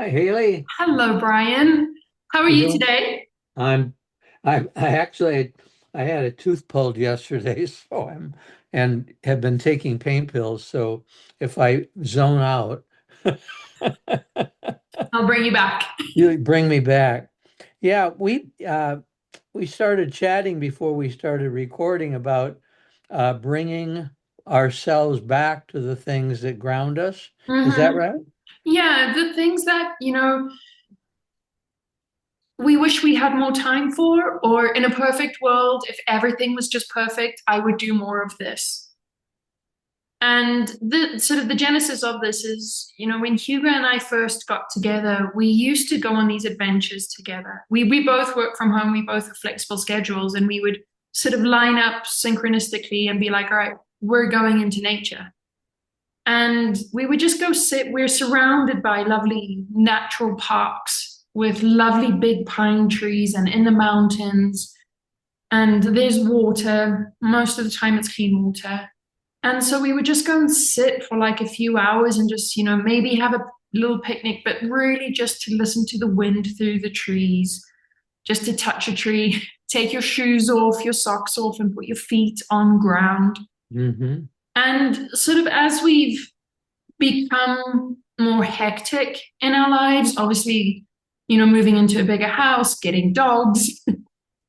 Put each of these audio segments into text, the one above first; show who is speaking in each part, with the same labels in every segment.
Speaker 1: Hi, Haley.
Speaker 2: Hello, Brian. How are
Speaker 1: You
Speaker 2: you
Speaker 1: doing?
Speaker 2: today?
Speaker 1: I'm, I actually, I had a tooth pulled yesterday, so and have been taking pain pills. So if I zone out,
Speaker 2: I'll bring you back.
Speaker 1: you bring me back. Yeah, we started chatting before we started recording about bringing ourselves back to the things that ground us. Is that
Speaker 2: hmm
Speaker 1: right?
Speaker 2: Yeah, the things that, we wish we had more time for, or in a perfect world, if everything was just perfect, I would do more of this. And the sort of the genesis of this is, when Hugo and I first got together, we used to go on these adventures together. We both work from home, we both have flexible schedules, and we would sort of line up synchronistically and be like, all right, we're going into nature. And we would just go sit. We're surrounded by lovely natural parks with lovely big pine trees and in the mountains. And there's water. Most of the time, it's clean water. And so we would just go and sit for like a few hours and just, maybe have a little picnic, but really just to listen to the wind through the trees, just to touch a tree, take your shoes off, your socks off, and put your feet on ground.
Speaker 1: Mm-hmm.
Speaker 2: And sort of as we've become more hectic in our lives. Obviously, moving into a bigger house, getting dogs,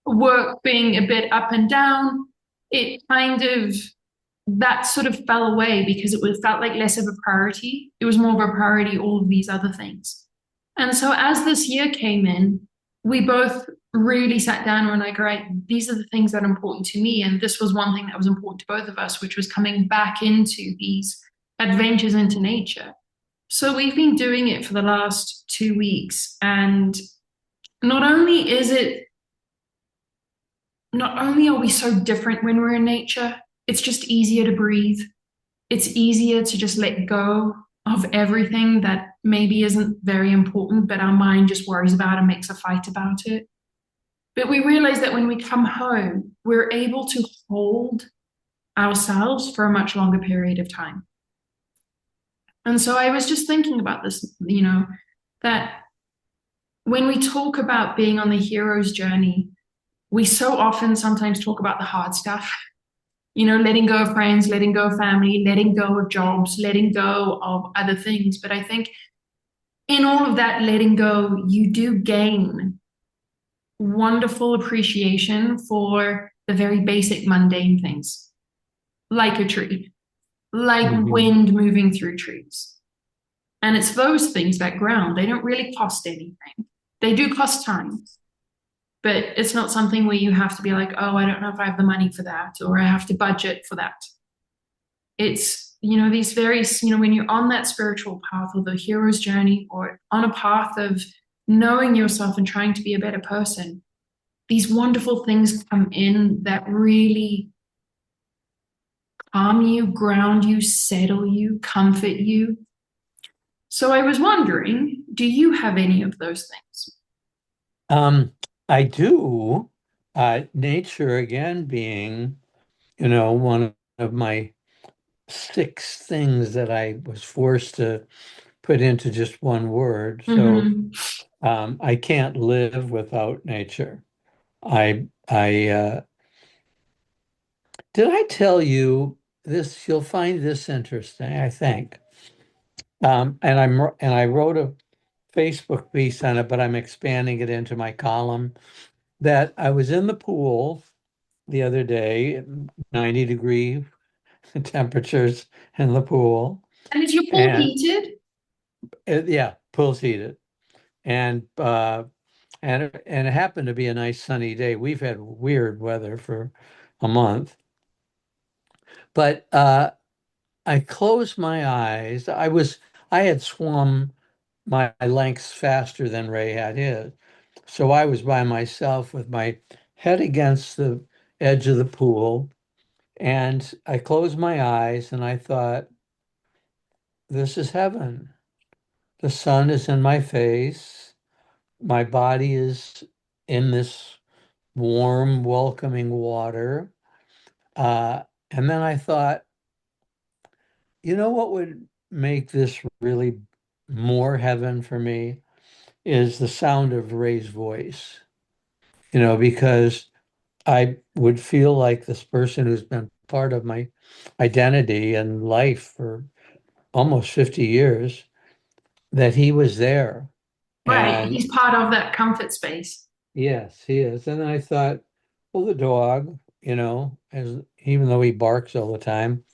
Speaker 2: work being a bit up and down, it kind of that sort of fell away because felt like less of a priority. It was more of a priority, all of these other things. And so as this year came in, we both really sat down and were like, all right, these are the things that are important to me. And this was one thing that was important to both of us, which was coming back into these adventures into nature. So we've been doing it for the last 2 weeks. And not only is it, not only are we so different when we're in nature, it's just easier to breathe. It's easier to just let go of everything that maybe isn't very important, but our mind just worries about and makes a fight about it. But we realize that when we come home, we're able to hold ourselves for a much longer period of time. And so I was just thinking about this, that when we talk about being on the hero's journey, we so often sometimes talk about the hard stuff, letting go of friends, letting go of family, letting go of jobs, letting go of other things. But I think in all of that letting go, you do gain wonderful appreciation for the very basic mundane things, like a tree, like
Speaker 1: Mm-hmm.
Speaker 2: wind moving through trees. And it's those things that ground. They don't really cost anything. They do cost time, but it's not something where you have to be like, oh, I don't know if I have the money for that, or I have to budget for that. It's, these very, when you're on that spiritual path or the hero's journey or on a path of knowing yourself and trying to be a better person, these wonderful things come in that really calm you, ground you, settle you, comfort you. So I was wondering, do you have any of those things?
Speaker 1: Um, I do. Nature again being, one of my six things that I was forced to put into just one word. So
Speaker 2: Mm-hmm.
Speaker 1: I can't live without nature. I did I tell you this? You'll find this interesting, I think. And I wrote a Facebook piece on it, but I'm expanding it into my column that I was in the pool the other day, 90-degree temperatures in the pool,
Speaker 2: And is your pool
Speaker 1: and
Speaker 2: heated?
Speaker 1: yeah, pool's heated, and and it happened to be a nice sunny day. We've had weird weather for a month, but I closed my eyes. I had swum my lengths faster than Ray had his. So I was by myself with my head against the edge of the pool, and I closed my eyes and I thought, this is heaven. The sun is in my face. My body is in this warm, welcoming water. And then I thought, you know what would make this really more heaven for me? is the sound of Ray's voice, because I would feel like this person who's been part of my identity and life for almost 50 years, that he was there.
Speaker 2: Right.
Speaker 1: And
Speaker 2: He's part of that comfort space.
Speaker 1: yes, he is. And then I thought, well, the dog, as even though he barks all the time,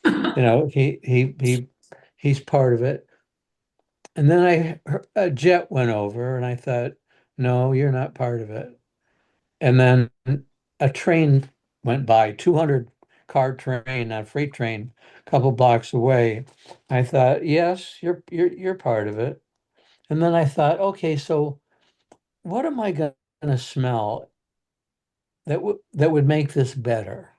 Speaker 1: he's part of it. And then a jet went over and I thought, no, you're not part of it. And then a train went by, 200 car train, a freight train, a couple blocks away. I thought, yes, you're part of it. And then I thought, okay, so what am I going to smell that would make this better?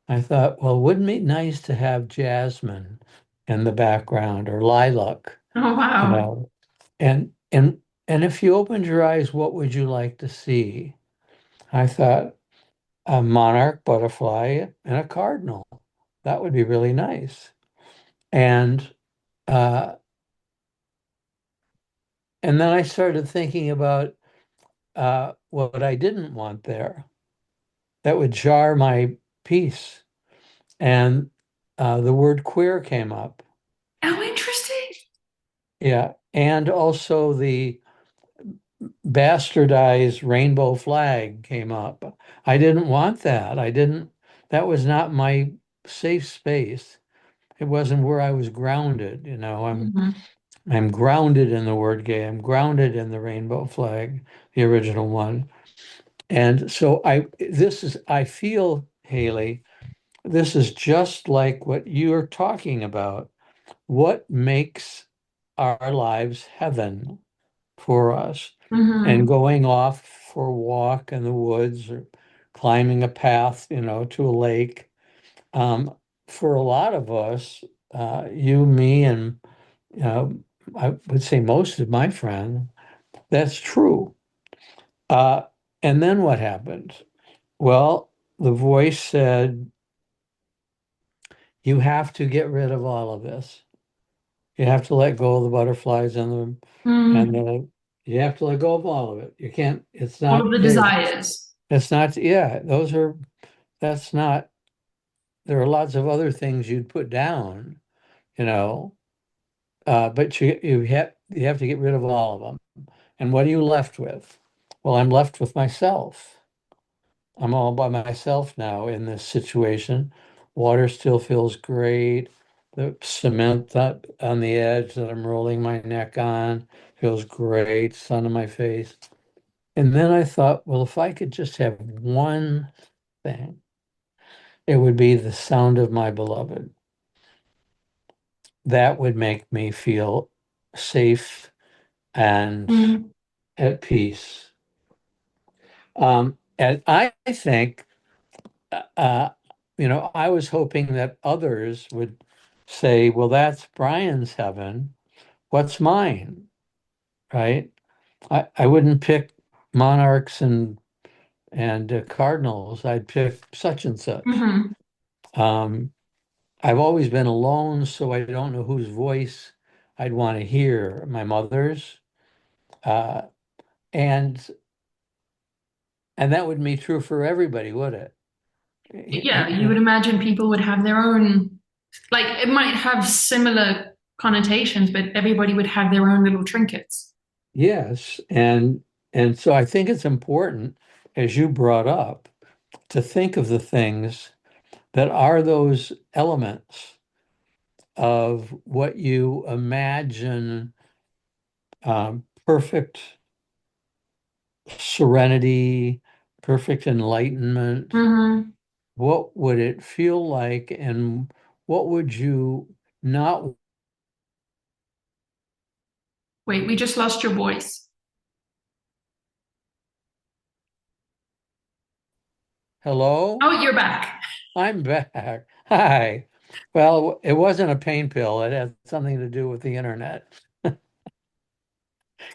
Speaker 1: I thought, well, wouldn't it be nice to have jasmine in the background or lilac,
Speaker 2: Oh,
Speaker 1: you
Speaker 2: wow.
Speaker 1: know? And if you opened your eyes, what would you like to see? I thought a monarch butterfly and a cardinal. That would be really nice. And uh, and then I started thinking about what I didn't want there that would jar my peace. And the word queer came up.
Speaker 2: How interesting.
Speaker 1: Yeah. And also the bastardized rainbow flag came up. I didn't want that. That was not my safe space. It wasn't where I was grounded.
Speaker 2: Mhm.
Speaker 1: I'm grounded in the word gay. I'm grounded in the rainbow flag, the original one. And so I feel, Haley, this is just like what you're talking about. What makes our lives heaven for us? And
Speaker 2: Mhm.
Speaker 1: going off for a walk in the woods or climbing a path, to a lake. Um, for a lot of us, you, me, and uh, I would say most of my friends, that's true. Uh, and then what happened? Well, the voice said, you have to get rid of all of this. You have to let go of the butterflies and
Speaker 2: Mm.
Speaker 1: the, you have to let go of all of it. You can't, it's
Speaker 2: All
Speaker 1: not
Speaker 2: of the
Speaker 1: there.
Speaker 2: desires.
Speaker 1: It's not, yeah, that's not, there are lots of other things you'd put down, you know, but you have to get rid of all of them. And what are you left with? Well, I'm left with myself. I'm all by myself now in this situation. Water still feels great. The cement up on the edge that I'm rolling my neck on feels great, sun on my face. And then I thought, well, if I could just have one thing, it would be the sound of my beloved. That would make me feel safe and
Speaker 2: Mm.
Speaker 1: at peace. And I think uh, I was hoping that others would say, well, that's Brian's heaven. What's mine? Right? I wouldn't pick monarchs and cardinals. I'd pick such and such.
Speaker 2: Mhm.
Speaker 1: Um, I've always been alone, so I don't know whose voice I'd want to hear. My mother's, uh, and and that would be true for everybody, would it?
Speaker 2: Yeah, you would imagine people would have their own, like it might have similar connotations, but everybody would have their own little trinkets.
Speaker 1: Yes, and so I think it's important, as you brought up, to think of the things that are those elements of what you imagine perfect serenity, perfect enlightenment.
Speaker 2: Hmm.
Speaker 1: What would it feel like, and what would you not?
Speaker 2: Wait, we just lost your voice.
Speaker 1: Hello?
Speaker 2: Oh, you're back.
Speaker 1: I'm back. Hi. Well, it wasn't a pain pill. It had something to do with the internet.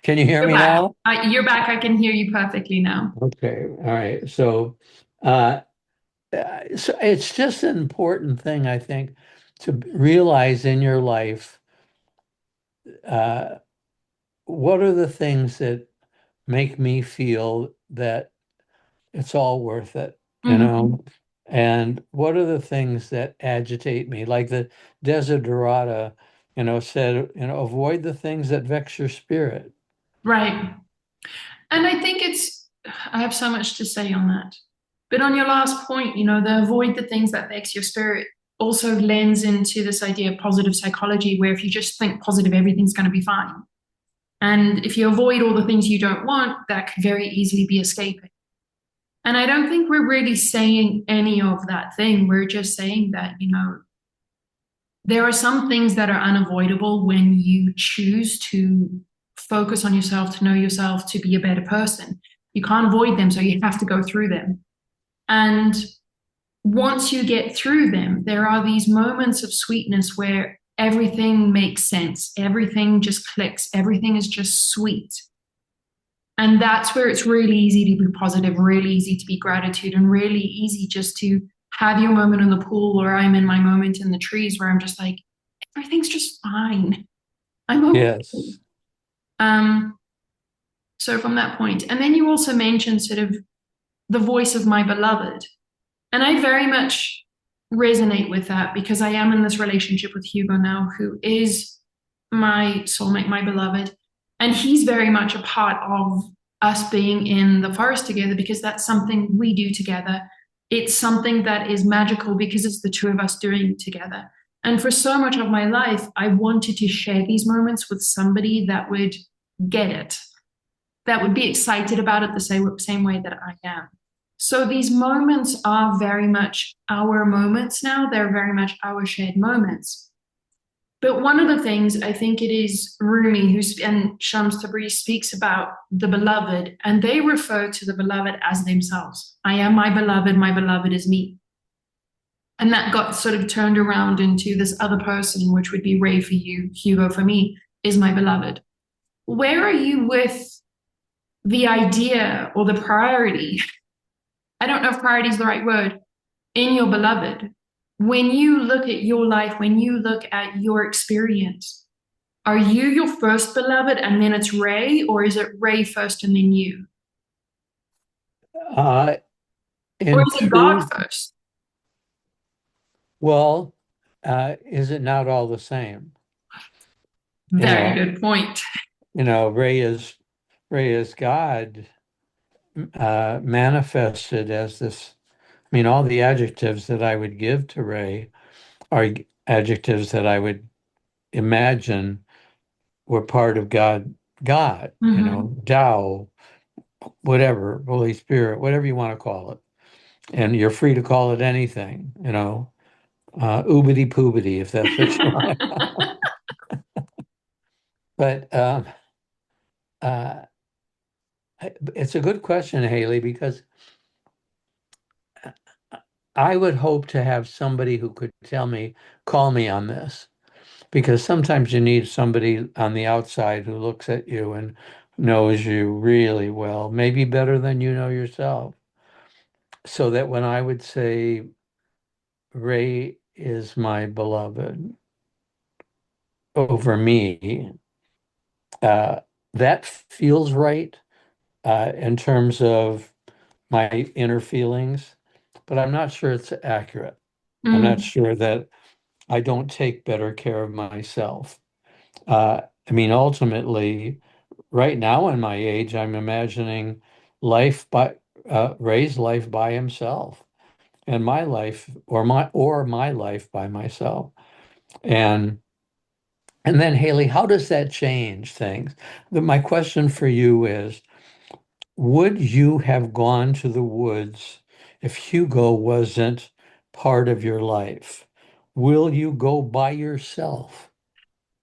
Speaker 1: Can you hear
Speaker 2: You're
Speaker 1: me
Speaker 2: back.
Speaker 1: now?
Speaker 2: You're back. I can hear you perfectly now.
Speaker 1: Okay. All right. Uh, so it's just an important thing, I think, to realize in your life, uh, what are the things that make me feel that it's all worth it, you
Speaker 2: Mhm.
Speaker 1: know? And what are the things that agitate me? Like the Desiderata, said, avoid the things that vex your spirit.
Speaker 2: Right. And I think I have so much to say on that. But on your last point, the avoid the things that vex your spirit also lends into this idea of positive psychology, where if you just think positive, everything's going to be fine. And if you avoid all the things you don't want, that could very easily be escaping. And I don't think we're really saying any of that thing. We're just saying that, there are some things that are unavoidable when you choose to focus on yourself, to know yourself, to be a better person. You can't avoid them, so you have to go through them. And once you get through them, there are these moments of sweetness where everything makes sense, everything just clicks, everything is just sweet. And that's where it's really easy to be positive, really easy to be gratitude, and really easy just to have your moment in the pool, or I'm in my moment in the trees where I'm just like, everything's just fine. I'm okay.
Speaker 1: Yes.
Speaker 2: Um, so from that point, and then you also mentioned sort of the voice of my beloved. And I very much resonate with that because I am in this relationship with Hugo now, who is my soulmate, my beloved. And he's very much a part of us being in the forest together because that's something we do together. It's something that is magical because it's the two of us doing it together. And for so much of my life, I wanted to share these moments with somebody that would get it, that would be excited about it the same way that I am. So these moments are very much our moments now. They're very much our shared moments. But one of the things I think it is Rumi and Shams Tabrizi speaks about the beloved, and they refer to the beloved as themselves. I am my beloved is me. And that got sort of turned around into this other person, which would be Ray for you, Hugo for me, is my beloved. Where are you with the idea or the priority? I don't know if priority is the right word, in your beloved. When you look at your life, when you look at your experience, are you your first beloved and then it's Ray, or is it Ray first and then you?
Speaker 1: Uh,
Speaker 2: Or
Speaker 1: in
Speaker 2: is it God
Speaker 1: truth,
Speaker 2: first?
Speaker 1: well, is it not all the same? You
Speaker 2: Very
Speaker 1: know,
Speaker 2: good point.
Speaker 1: Ray is God, manifested as this. I mean, all the adjectives that I would give to Ray are adjectives that I would imagine were part of God,
Speaker 2: Mm-hmm.
Speaker 1: Tao, whatever, Holy Spirit, whatever you want to call it. And you're free to call it anything, oobity poobity, if that's what you want. But uh, it's a good question, Haley, because I would hope to have somebody who could call me on this, because sometimes you need somebody on the outside who looks at you and knows you really well, maybe better than you know yourself. So that when I would say, Ray is my beloved over me, uh, that feels right in terms of my inner feelings, but I'm not sure it's accurate. I'm not
Speaker 2: Mm.
Speaker 1: sure that I don't take better care of myself. I mean, ultimately, right now in my age, I'm imagining Ray's life by himself, and my life or my life by myself. And and then Haley, how does that change things? My question for you is, would you have gone to the woods if Hugo wasn't part of your life? Will you go by yourself?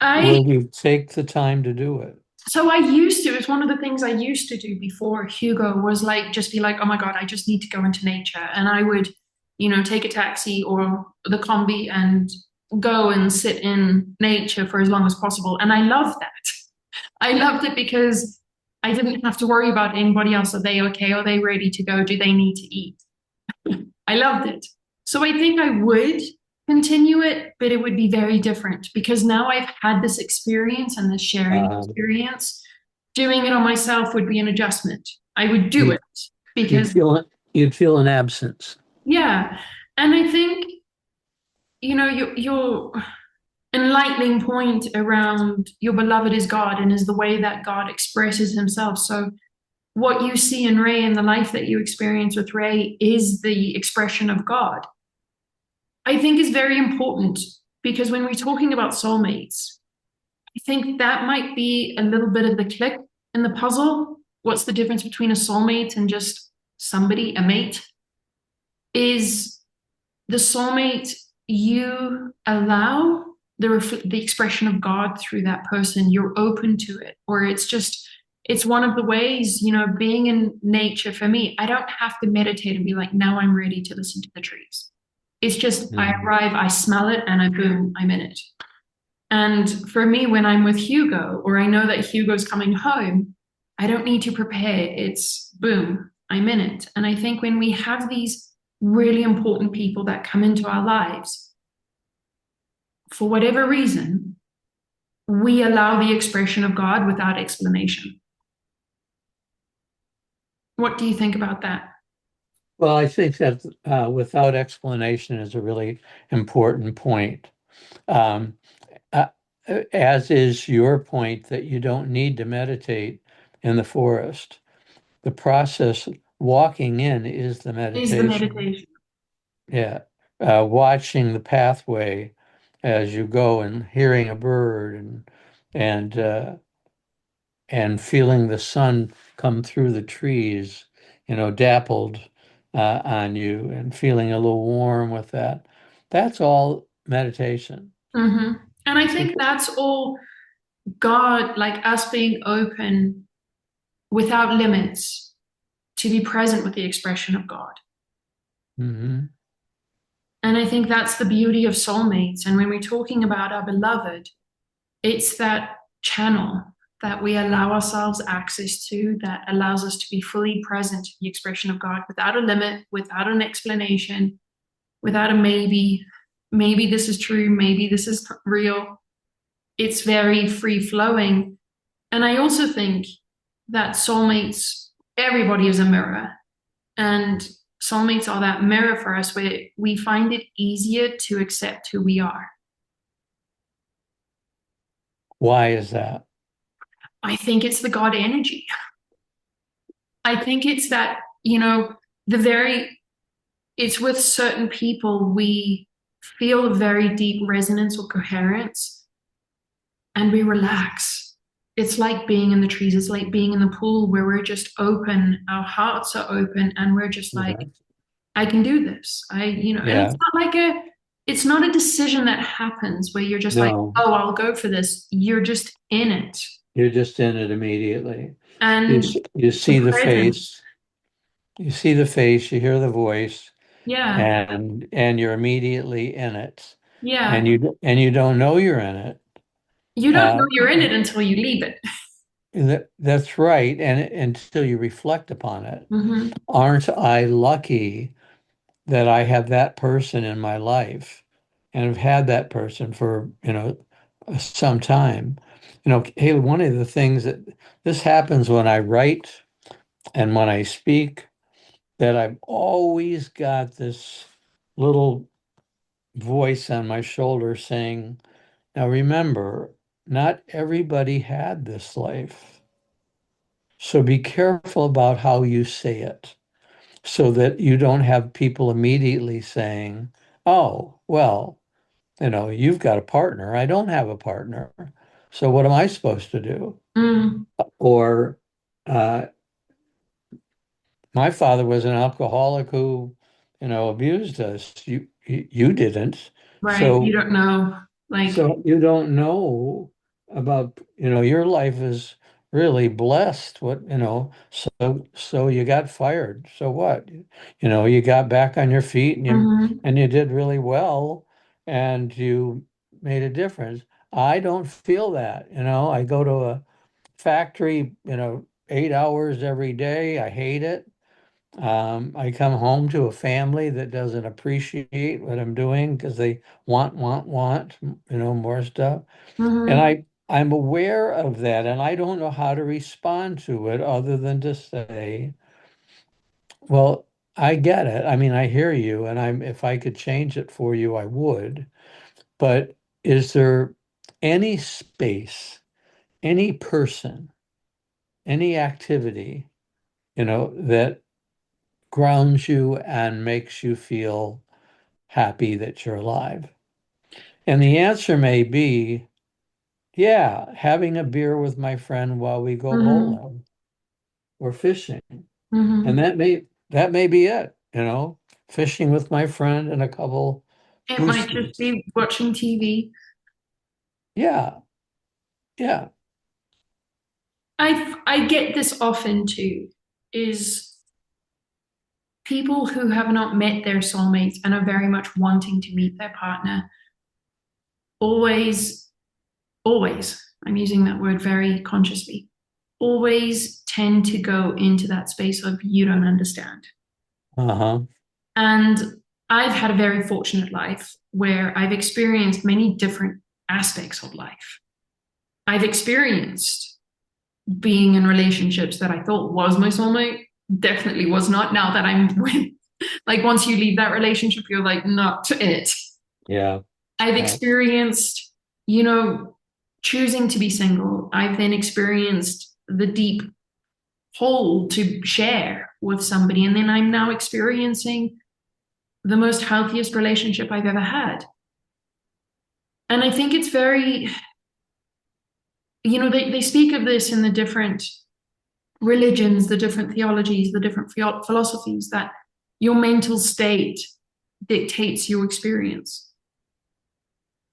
Speaker 2: I
Speaker 1: Will you take the time to do it?
Speaker 2: so I used to, it's one of the things I used to do before Hugo was like just be like, oh my God, I just need to go into nature. And I would, take a taxi or the combi and go and sit in nature for as long as possible. And I loved that. I loved it because I didn't have to worry about anybody else. Are they okay? Are they ready to go? Do they need to eat? I loved it. So I think I would continue it, but it would be very different because now I've had this experience and this sharing
Speaker 1: Uh,
Speaker 2: experience. Doing it on myself would be an adjustment. I would do
Speaker 1: You'd,
Speaker 2: it
Speaker 1: you'd
Speaker 2: because,
Speaker 1: feel you'd feel an absence.
Speaker 2: yeah. And I think, your enlightening point around your beloved is God and is the way that God expresses himself. So, what you see in Ray and the life that you experience with Ray is the expression of God. I think is very important because when we're talking about soulmates, I think that might be a little bit of the click in the puzzle. What's the difference between a soulmate and just somebody, a mate? Is the soulmate you allow the expression of God through that person? You're open to it, or it's one of the ways, being in nature for me. I don't have to meditate and be like, now I'm ready to listen to the trees. It's just I
Speaker 1: Mhm.
Speaker 2: arrive, I smell it, and boom, I'm in it. And for me, when I'm with Hugo, or I know that Hugo's coming home, I don't need to prepare. It's boom, I'm in it. And I think when we have these really important people that come into our lives, for whatever reason, we allow the expression of God without explanation. What do you think about that?
Speaker 1: Well, I think that without explanation is a really important point. Um, uh, as is your point that you don't need to meditate in the forest. The process walking in is the
Speaker 2: Is the
Speaker 1: meditation.
Speaker 2: meditation.
Speaker 1: Yeah. Watching the pathway as you go and hearing a bird and and feeling the sun come through the trees, dappled on you and feeling a little warm with that. That's all meditation.
Speaker 2: Mm-hmm. And I
Speaker 1: So,
Speaker 2: think that's all God, like us being open without limits to be present with the expression of God.
Speaker 1: mhm.
Speaker 2: And I think that's the beauty of soulmates. And when we're talking about our beloved, it's that channel that we allow ourselves access to that allows us to be fully present to the expression of God without a limit, without an explanation, without a maybe. Maybe this is true, maybe this is real. It's very free flowing. And I also think that soulmates, everybody is a mirror. And soulmates are that mirror for us where we find it easier to accept who we are.
Speaker 1: Why is that?
Speaker 2: I think it's the God energy. I think it's that, the very, it's with certain people we feel a very deep resonance or coherence and we relax. It's like being in the trees, it's like being in the pool where we're just open, our hearts are open, and we're just like,
Speaker 1: Mhm.
Speaker 2: I can do this. And
Speaker 1: Yeah.
Speaker 2: it's not a decision that happens where you're just like,
Speaker 1: No,
Speaker 2: oh, I'll go for this. You're just in it.
Speaker 1: you're just in it immediately.
Speaker 2: And
Speaker 1: You
Speaker 2: the
Speaker 1: see the
Speaker 2: presence.
Speaker 1: face, you see the face, you hear the voice,
Speaker 2: Yeah.
Speaker 1: and you're immediately in it.
Speaker 2: Yeah.
Speaker 1: And you don't know you're in it.
Speaker 2: You don't know
Speaker 1: Uh,
Speaker 2: you're in it until you leave it.
Speaker 1: that's right. And until you reflect upon it.
Speaker 2: Hmm.
Speaker 1: Aren't I lucky that I have that person in my life and have had that person for, some time? Hey, one of the things that this happens when I write and when I speak, that I've always got this little voice on my shoulder saying, now remember, not everybody had this life. So be careful about how you say it so that you don't have people immediately saying, oh, well, you've got a partner. I don't have a partner. So what am I supposed to do?
Speaker 2: Mm,
Speaker 1: Or uh, my father was an alcoholic who, abused us. You didn't.
Speaker 2: right. You
Speaker 1: So
Speaker 2: don't know. Like,
Speaker 1: So you don't know about, your life is really blessed. So you got fired. So what? You got back on your feet
Speaker 2: mhm,
Speaker 1: and you did really well and you made a difference. I don't feel that, I go to a factory, 8 hours every day. I hate it. I come home to a family that doesn't appreciate what I'm doing because they want, more stuff. And
Speaker 2: mhm,
Speaker 1: I I'm aware of that, and I don't know how to respond to it other than to say, well, I get it. I mean, I hear you, and if I could change it for you, I would. But is there any space, any person, any activity, that grounds you and makes you feel happy that you're alive? And the answer may be, yeah, having a beer with my friend while we go
Speaker 2: Hmm.
Speaker 1: bowling or fishing. And
Speaker 2: Hmm.
Speaker 1: that may be it, fishing with my friend and a couple
Speaker 2: It might just
Speaker 1: brewskis.
Speaker 2: be watching TV.
Speaker 1: Yeah, yeah.
Speaker 2: I get this often too, is people who have not met their soulmates and are very much wanting to meet their partner always, always, I'm using that word very consciously, always tend to go into that space of you don't understand.
Speaker 1: Uh-huh.
Speaker 2: And I've had a very fortunate life where I've experienced many different aspects of life. I've experienced being in relationships that I thought was my soulmate, definitely was not. Now that I'm with, like, once you leave that relationship, you're like, not it.
Speaker 1: Yeah.
Speaker 2: I've
Speaker 1: Yeah.
Speaker 2: experienced, you know, choosing to be single. I've then experienced the deep hole to share with somebody. And then I'm now experiencing the most healthiest relationship I've ever had. And I think it's very, they speak of this in the different religions, the different theologies, the different philosophies, that your mental state dictates your experience.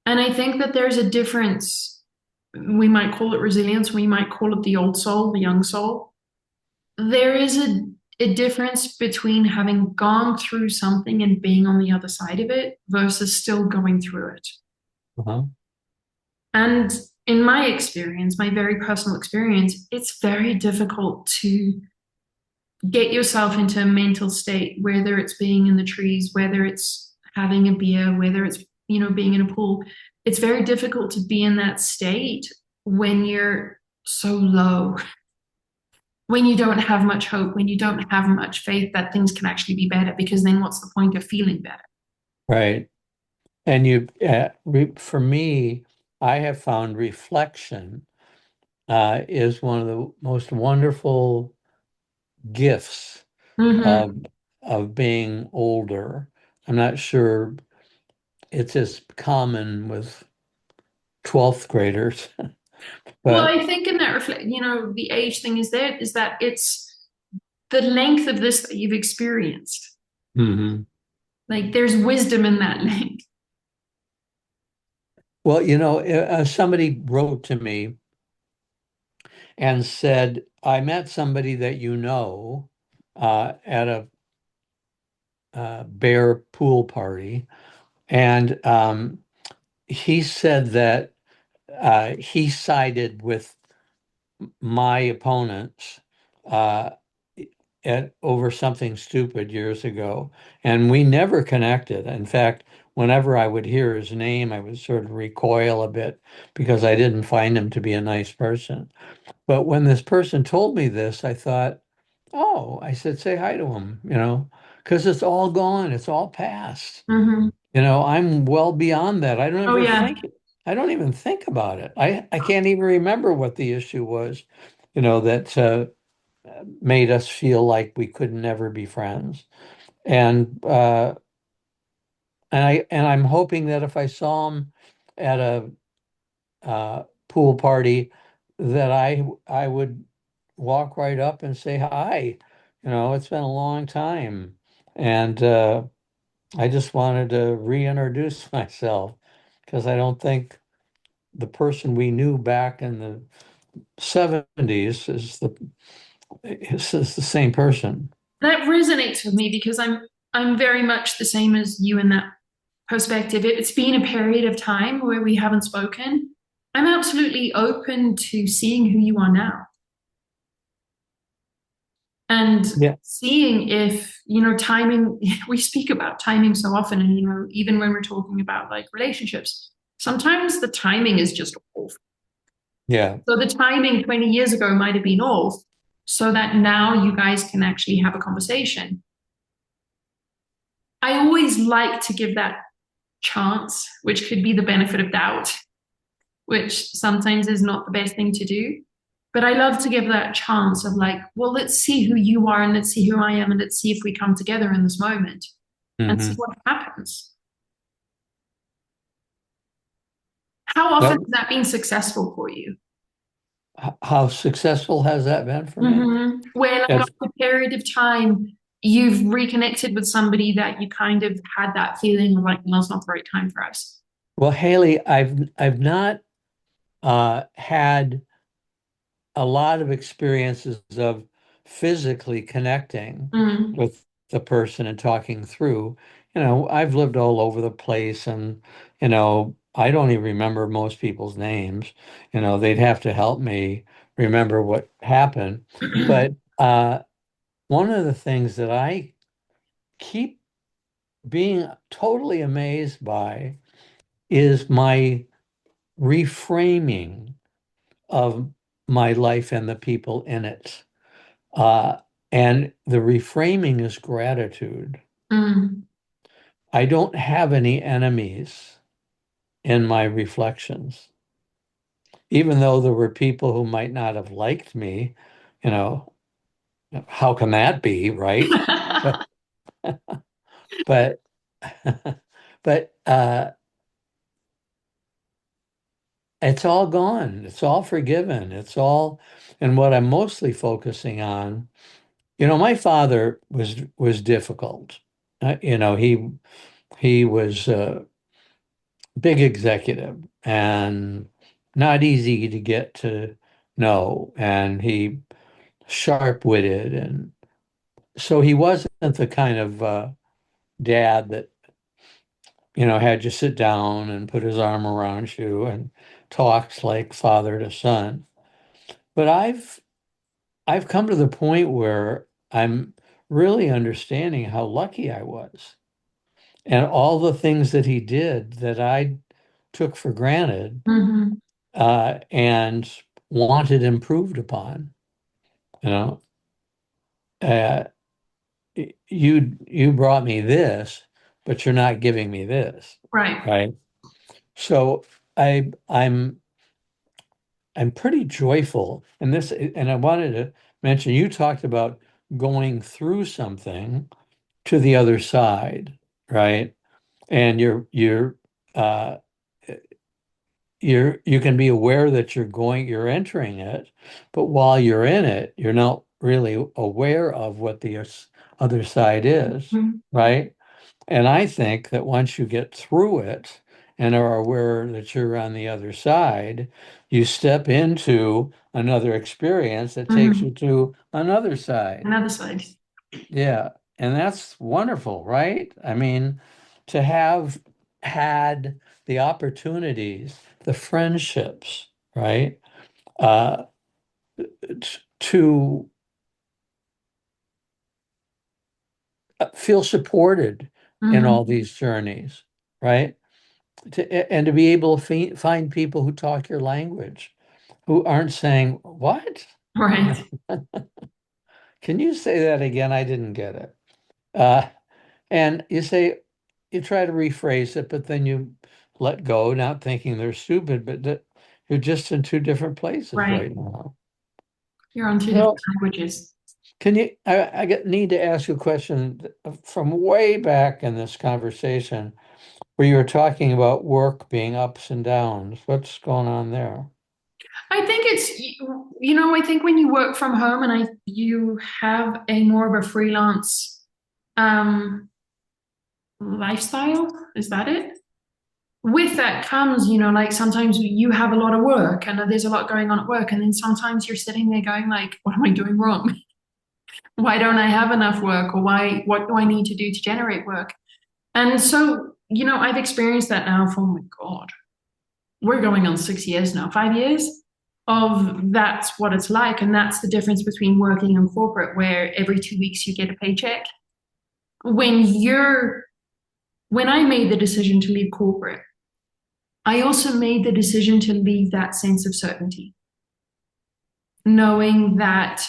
Speaker 2: And I think that there's a difference. We might call it resilience, we might call it the old soul, the young soul. There is a difference between having gone through something and being on the other side of it versus still going through it.
Speaker 1: Uh-huh.
Speaker 2: And in my experience, my very personal experience, it's very difficult to get yourself into a mental state, whether it's being in the trees, whether it's having a beer, whether it's, being in a pool. It's very difficult to be in that state when you're so low, when you don't have much hope, when you don't have much faith that things can actually be better, because then what's the point of feeling better?
Speaker 1: Right. And for me, I have found reflection is one of the most wonderful gifts
Speaker 2: Mm-hmm.
Speaker 1: of being older. I'm not sure it's as common with 12th graders,
Speaker 2: Well,
Speaker 1: but
Speaker 2: I think in that the age thing is that it's the length of this that you've experienced.
Speaker 1: mhm.
Speaker 2: Like there's wisdom in that length.
Speaker 1: Well, somebody wrote to me and said, I met somebody that at a bear pool party, and he said that he sided with my opponents uh, over something stupid years ago, and we never connected. In fact, whenever I would hear his name, I would sort of recoil a bit because I didn't find him to be a nice person. But when this person told me this, I thought, oh, I said, say hi to him, because it's all gone, it's all past.
Speaker 2: Mm-hmm.
Speaker 1: I'm well beyond that.
Speaker 2: Oh yeah.
Speaker 1: I don't even think about it. I can't even remember what the issue was, that made us feel like we could never be friends. And I'm hoping that if I saw him at a pool party, that I would walk right up and say hi. It's been a long time, and I just wanted to reintroduce myself because I don't think the person we knew back in the 70s is the same person.
Speaker 2: That resonates with me because I'm very much the same as you in that perspective. It's been a period of time where we haven't spoken. I'm absolutely open to seeing who you are now and
Speaker 1: Yeah.
Speaker 2: seeing if, timing, we speak about timing so often. And, even when we're talking about like relationships, sometimes the timing is just off.
Speaker 1: Yeah.
Speaker 2: So the timing 20 years ago might have been off, so that now you guys can actually have a conversation. I always like to give that chance, which could be the benefit of doubt, which sometimes is not the best thing to do. But I love to give that chance of like, well, let's see who you are and let's see who I am and let's see if we come together in this moment and see
Speaker 1: Hmm.
Speaker 2: what happens. How often
Speaker 1: Well,
Speaker 2: has that been successful for you?
Speaker 1: how successful has that been for me?
Speaker 2: Where, like,
Speaker 1: It's,
Speaker 2: after a period of time, you've reconnected with somebody that you kind of had that feeling of like, well, it's not the right time for us.
Speaker 1: well, Haley, I've not had a lot of experiences of physically connecting
Speaker 2: Mm.
Speaker 1: with the person and talking through. I've lived all over the place, and I don't even remember most people's names. They'd have to help me remember what happened. But one of the things that I keep being totally amazed by is my reframing of my life and the people in it. Uh, and the reframing is gratitude.
Speaker 2: Mm.
Speaker 1: I don't have any enemies in my reflections, even though there were people who might not have liked me. You know, how can that be, right? But, but, but it's all gone. It's all forgiven. And what I'm mostly focusing on, my father was difficult. He was big executive and not easy to get to know, and he sharp-witted, and so he wasn't the kind of dad that had you sit down and put his arm around you and talks like father to son. But I've come to the point where I'm really understanding how lucky I was, and all the things that he did that I took for granted,
Speaker 2: Mhm.
Speaker 1: and wanted improved upon. You know, uh, you brought me this, but you're not giving me this,
Speaker 2: Right.
Speaker 1: right? So I'm pretty joyful in this, and I wanted to mention you talked about going through something to the other side, right? And uh, you can be aware that you're entering it, but while you're in it, you're not really aware of what the other side is,
Speaker 2: Mhm.
Speaker 1: right? And I think that once you get through it and are aware that you're on the other side, you step into another experience that takes
Speaker 2: Mhm.
Speaker 1: you to another side.
Speaker 2: Another side.
Speaker 1: Yeah, and that's wonderful, right? I mean, to have had the opportunities, the friendships, right? Uh, to feel supported in
Speaker 2: Mhm.
Speaker 1: all these journeys, right? And to be able to find people who talk your language, who aren't saying, "What?
Speaker 2: Right.
Speaker 1: Can you say that again? I didn't get it." And you try to rephrase it, but then you let go, not thinking they're stupid, but that you're just in two different places
Speaker 2: Right.
Speaker 1: right now.
Speaker 2: You're on two different
Speaker 1: Well,
Speaker 2: languages.
Speaker 1: need to ask you a question from way back in this conversation where you were talking about work being ups and downs. What's going on there?
Speaker 2: I think I think when you work from home and you have a more of a freelance um lifestyle, is that it? With that comes, like sometimes you have a lot of work and there's a lot going on at work, and then sometimes you're sitting there going like, what am I doing wrong? Why don't I have enough work? Or what do I need to do to generate work? And so, I've experienced that now for, oh my God, we're going on 6 years now, 5 years of that's what it's like. And that's the difference between working in corporate, where every 2 weeks you get a paycheck. When you're, when I made the decision to leave corporate, I also made the decision to leave that sense of certainty. knowing that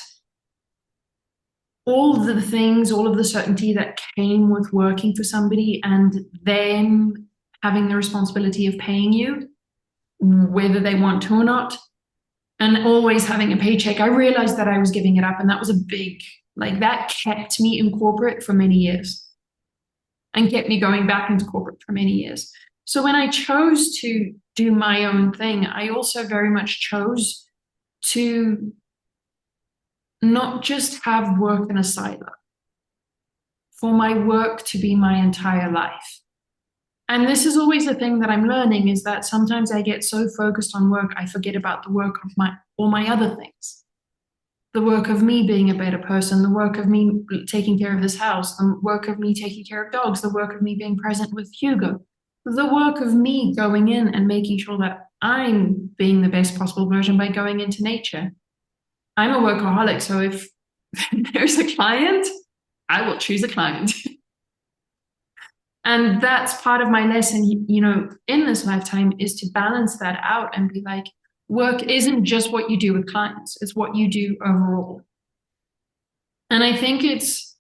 Speaker 2: all of the things, all of the certainty that came with working for somebody and them having the responsibility of paying you, whether they want to or not, and always having a paycheck, I realized that I was giving it up. And that was a big, like, that kept me in corporate for many years and kept me going back into corporate for many years. So when I chose to do my own thing, I also very much chose to not just have work in a silo, for my work to be my entire life. And this is always the thing that I'm learning is that sometimes I get so focused on work, I forget about the work of all my other things. The work of me being a better person, the work of me taking care of this house, the work of me taking care of dogs, the work of me being present with Hugo, the work of me going in and making sure that I'm being the best possible version by going into nature. I'm a workaholic, so if there's a client, I will choose a client. And that's part of my lesson, in this lifetime is to balance that out and be like, work isn't just what you do with clients, it's what you do overall. And I think it's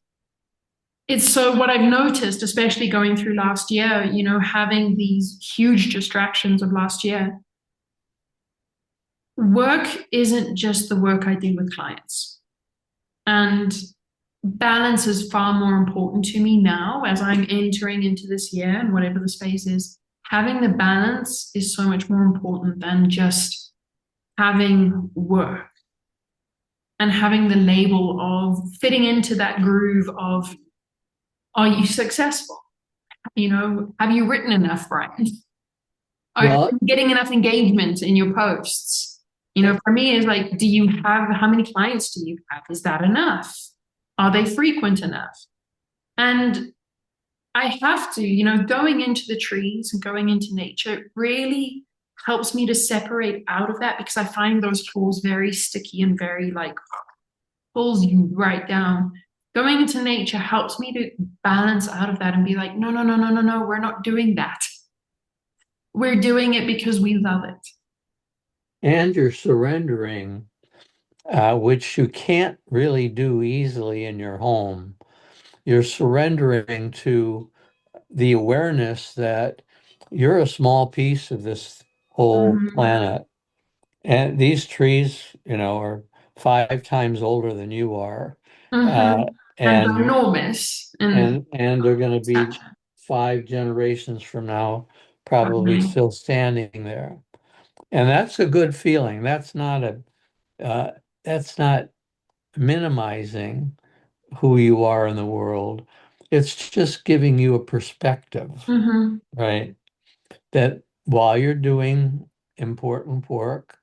Speaker 2: so what I've noticed, especially going through last year, having these huge distractions of last year. Work isn't just the work I do with clients. And balance is far more important to me now as I'm entering into this year and whatever the space is. Having the balance is so much more important than just having work and having the label of fitting into that groove of, are you successful? Have you written enough, Brian? Are
Speaker 1: Well,
Speaker 2: you getting enough engagement in your posts? For me, it's like, how many clients do you have? Is that enough? Are they frequent enough? And I have to, going into the trees and going into nature really helps me to separate out of that because I find those tools very sticky and very like pulls you right down. Going into nature helps me to balance out of that and be like, no, no, no, no, no, no, we're not doing that. We're doing it because we love it.
Speaker 1: and you're surrendering, which you can't really do easily in your home. You're surrendering to the awareness that you're a small piece of this whole
Speaker 2: Mm-hmm.
Speaker 1: planet. And these trees, are 5 times older than you are.
Speaker 2: Mm-hmm.
Speaker 1: Uh,
Speaker 2: And they're
Speaker 1: and
Speaker 2: enormous in
Speaker 1: and they're going to be
Speaker 2: stature.
Speaker 1: 5 generations from now, probably
Speaker 2: Right.
Speaker 1: still standing there. And that's a good feeling. Uh, that's not minimizing who you are in the world. It's just giving you a perspective,
Speaker 2: Mm-hmm.
Speaker 1: right? That while you're doing important work,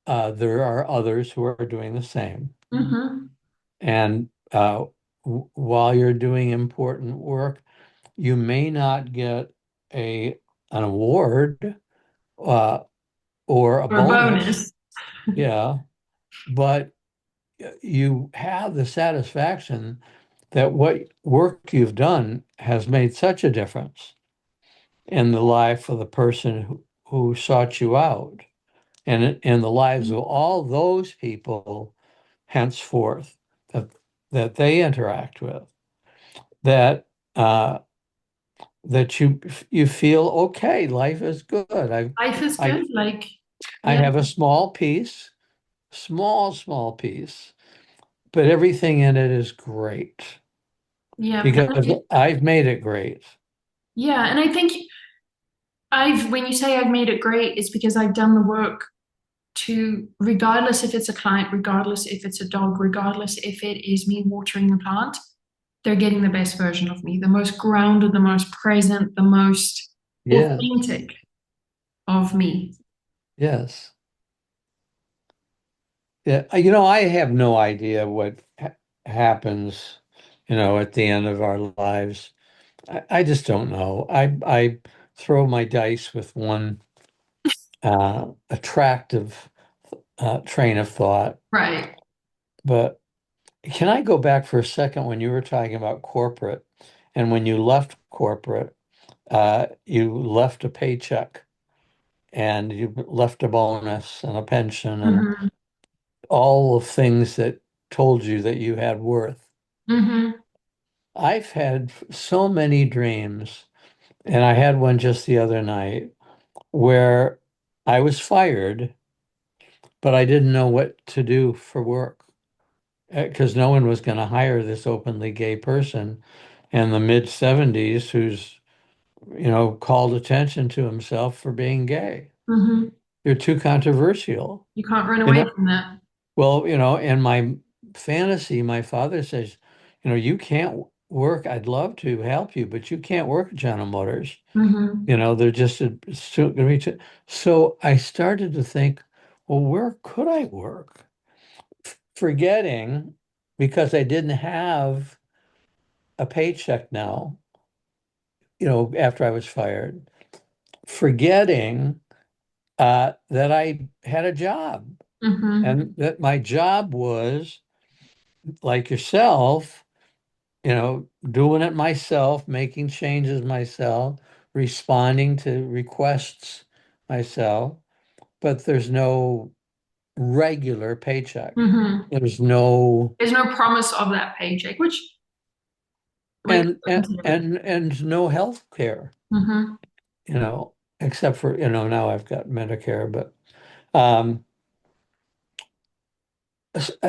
Speaker 1: there are others who are doing the same.
Speaker 2: Mm-hmm.
Speaker 1: And while you're doing important work, you may not get an award uh, or a
Speaker 2: Or a
Speaker 1: bonus,
Speaker 2: bonus.
Speaker 1: yeah, but you have the satisfaction that what work you've done has made such a difference in the life of the person who sought you out and in the lives of all those people henceforth that they interact with that uh, that you feel okay, life is good.
Speaker 2: Life is
Speaker 1: I
Speaker 2: good. Like,
Speaker 1: I
Speaker 2: yeah,
Speaker 1: have a small piece, small piece, but everything in it is great
Speaker 2: yeah.
Speaker 1: because I've made it great.
Speaker 2: Yeah. And I think when you say I've made it great, it's because I've done the work to, regardless if it's a client, regardless if it's a dog, regardless if it is me watering the plant, they're getting the best version of me, the most grounded, the most present, the most
Speaker 1: Yes,
Speaker 2: authentic of me.
Speaker 1: yes. Yeah, I have no idea what happens, at the end of our lives. I just don't know. I throw my dice with one attractive train of thought.
Speaker 2: Right.
Speaker 1: But can I go back for a second when you were talking about corporate and when you left corporate, you left a paycheck and you left a bonus and a pension and
Speaker 2: Mm-hmm.
Speaker 1: all of things that told you that you had worth.
Speaker 2: Mm-hmm.
Speaker 1: I've had so many dreams, and I had one just the other night where I was fired, but I didn't know what to do for work because no one was going to hire this openly gay person in the mid 70s who's, called attention to himself for being gay.
Speaker 2: Mm-hmm.
Speaker 1: You're too controversial.
Speaker 2: You can't run
Speaker 1: You
Speaker 2: away
Speaker 1: know,
Speaker 2: from that.
Speaker 1: well, in my fantasy, my father says, you can't work. I'd love to help you, but you can't work at General Motors.
Speaker 2: Mm-hmm.
Speaker 1: They're just still going to be too. So I started to think, well, where could I work? Forgetting because I didn't have a paycheck now, after I was fired, forgetting that I had a job
Speaker 2: Mm-hmm.
Speaker 1: and that my job was like yourself, doing it myself, making changes myself, responding to requests myself, but there's no regular paycheck.
Speaker 2: Mm-hmm.
Speaker 1: There's no
Speaker 2: There's no promise of that paycheck, which like
Speaker 1: and and and, and no health care,
Speaker 2: mm-hmm.
Speaker 1: except for, now I've got Medicare, but um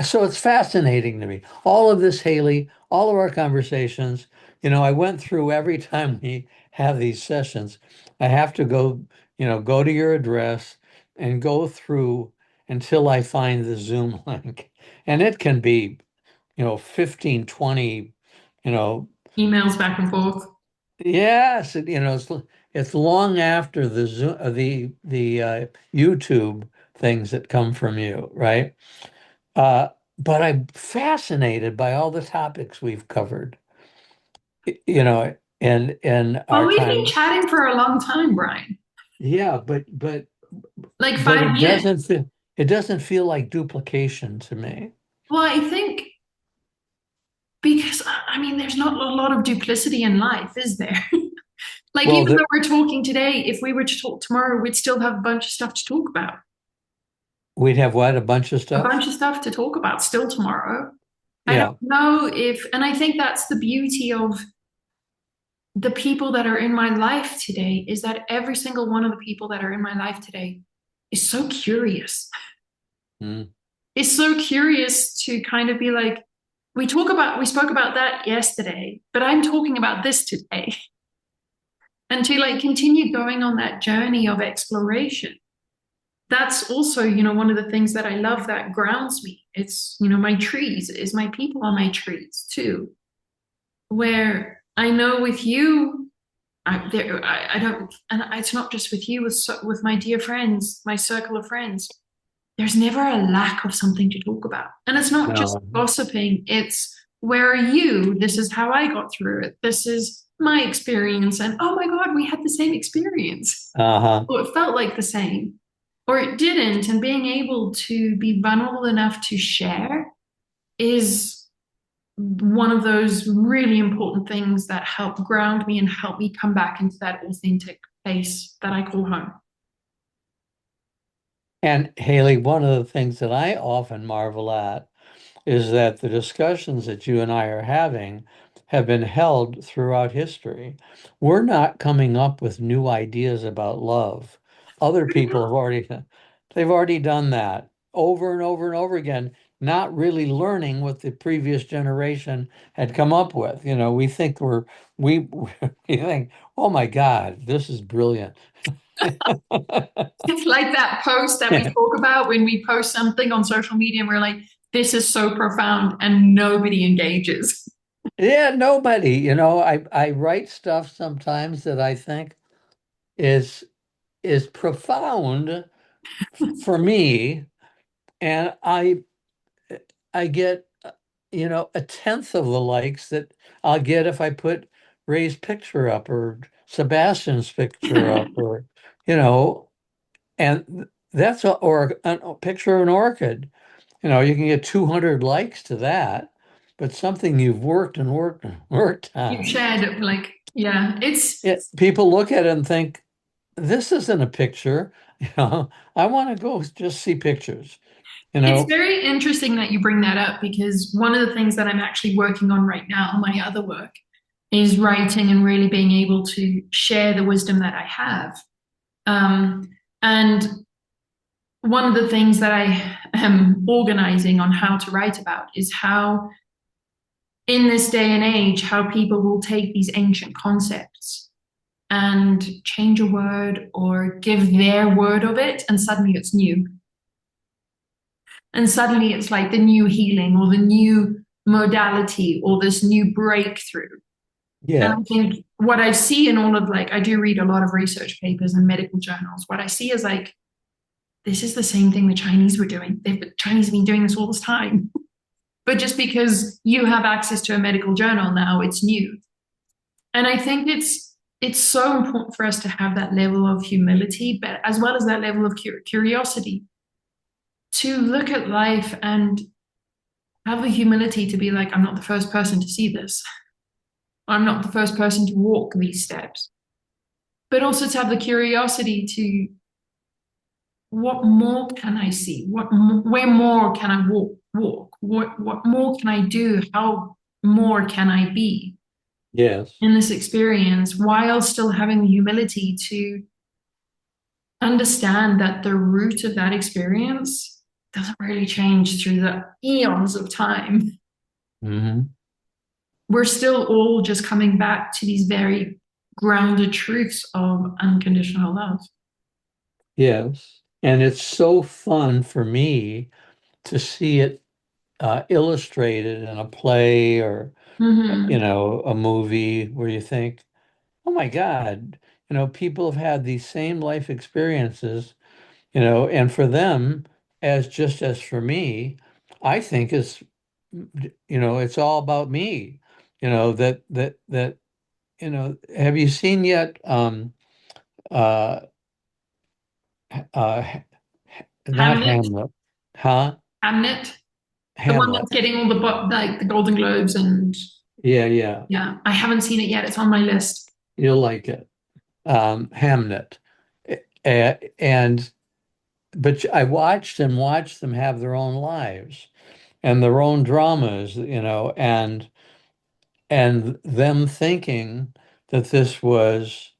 Speaker 1: so it's fascinating to me. All of this, Haley, all of our conversations, I went through every time we have these sessions, I have to go to your address and go through until I find the Zoom link. And it can be, 15, 20, you know,
Speaker 2: Emails back and forth.
Speaker 1: yes, it's long after the Zoom, YouTube things that come from you, right? Uh, but I'm fascinated by all the topics we've covered, in
Speaker 2: Well,
Speaker 1: our
Speaker 2: we've been
Speaker 1: time.
Speaker 2: chatting for a long time, Brian.
Speaker 1: Yeah, but
Speaker 2: Like
Speaker 1: but
Speaker 2: 5 years.
Speaker 1: it doesn't feel like duplication to me.
Speaker 2: Well, I think because I mean, there's not a lot of duplicity in life, is there? Like
Speaker 1: Well,
Speaker 2: even though we're talking today, if we were to talk tomorrow, we'd still have a bunch of stuff to talk about.
Speaker 1: we'd have what, a bunch of
Speaker 2: A
Speaker 1: stuff?
Speaker 2: bunch of stuff to talk about still tomorrow. I don't
Speaker 1: Yeah.
Speaker 2: know if, and I think that's the beauty of the people that are in my life today is that every single one of the people that are in my life today is so curious.
Speaker 1: Mm.
Speaker 2: Is so curious to kind of be like, we spoke about that yesterday, but I'm talking about this today. And to like continue going on that journey of exploration. That's also, one of the things that I love that grounds me. It's, my trees, is my people on my trees too. Where I know with you, I don't, and it's not just with you, with my dear friends, my circle of friends. There's never a lack of something to talk about, and it's not just
Speaker 1: No.
Speaker 2: gossiping. It's where are you? This is how I got through it. This is my experience, and oh my God, we had the same experience.
Speaker 1: Uh-huh.
Speaker 2: Or it felt like the same, or it didn't. And being able to be vulnerable enough to share is one of those really important things that help ground me and help me come back into that authentic place that I call home.
Speaker 1: And Haley, one of the things that I often marvel at is that the discussions that you and I are having have been held throughout history. We're not coming up with new ideas about love. Other people they've already done that over and over and over again, not really learning what the previous generation had come up with. We think we we think, oh my God, this is brilliant.
Speaker 2: It's like that post that we talk about when we post something on social media and we're like, this is so profound and nobody engages.
Speaker 1: Yeah, nobody, I write stuff sometimes that I think is profound for me, and I get a tenth of the likes that I'll get if I put Ray's picture up or Sebastian's picture up, or you know and that's a picture of an orchid. You can get 200 likes to that, but something you've worked and worked and worked
Speaker 2: You've
Speaker 1: on,
Speaker 2: shared like, yeah,
Speaker 1: people look at it and think, this isn't a picture. I want to go just see pictures. you
Speaker 2: It's
Speaker 1: know?
Speaker 2: very interesting that you bring that up because one of the things that I'm actually working on right now, my other work, is writing and really being able to share the wisdom that I have. And one of the things that I am organizing on how to write about is how, in this day and age, how people will take these ancient concepts and change a word or give their word of it, and suddenly it's new. And suddenly it's like the new healing or the new modality or this new breakthrough. And I
Speaker 1: Yes.
Speaker 2: think what I see in all of like, I do read a lot of research papers and medical journals. What I see is like, this is the same thing the Chinese were doing. The Chinese have been doing this all this time. But just because you have access to a medical journal now, it's new. And I think it's so important for us to have that level of humility, but as well as that level of curiosity, to look at life and have the humility to be like, I'm not the first person to see this. I'm not the first person to walk these steps. But also to have the curiosity to, what more can I see? Where more can I walk? What more can I do? How more can I be
Speaker 1: Yes.
Speaker 2: in this experience while still having the humility to understand that the root of that experience doesn't really change through the eons of time.
Speaker 1: Hmm.
Speaker 2: We're still all just coming back to these very grounded truths of unconditional love.
Speaker 1: Yes. And it's so fun for me to see it illustrated in a play or,
Speaker 2: Mm-hmm.
Speaker 1: a movie where you think, oh my God, people have had these same life experiences, and for them, as just as for me, I think it's all about me, have you seen yet, uh, uh, not
Speaker 2: Hamnet,
Speaker 1: Hamlet, huh?
Speaker 2: Hamnet, the one
Speaker 1: Hamlet.
Speaker 2: that's getting all the like the Golden Globes, and
Speaker 1: Yeah, yeah.
Speaker 2: yeah, I haven't seen it yet. It's on my list.
Speaker 1: You'll like it. Hamnet. And but I watched and watched them have their own lives and their own dramas, and them thinking that this was,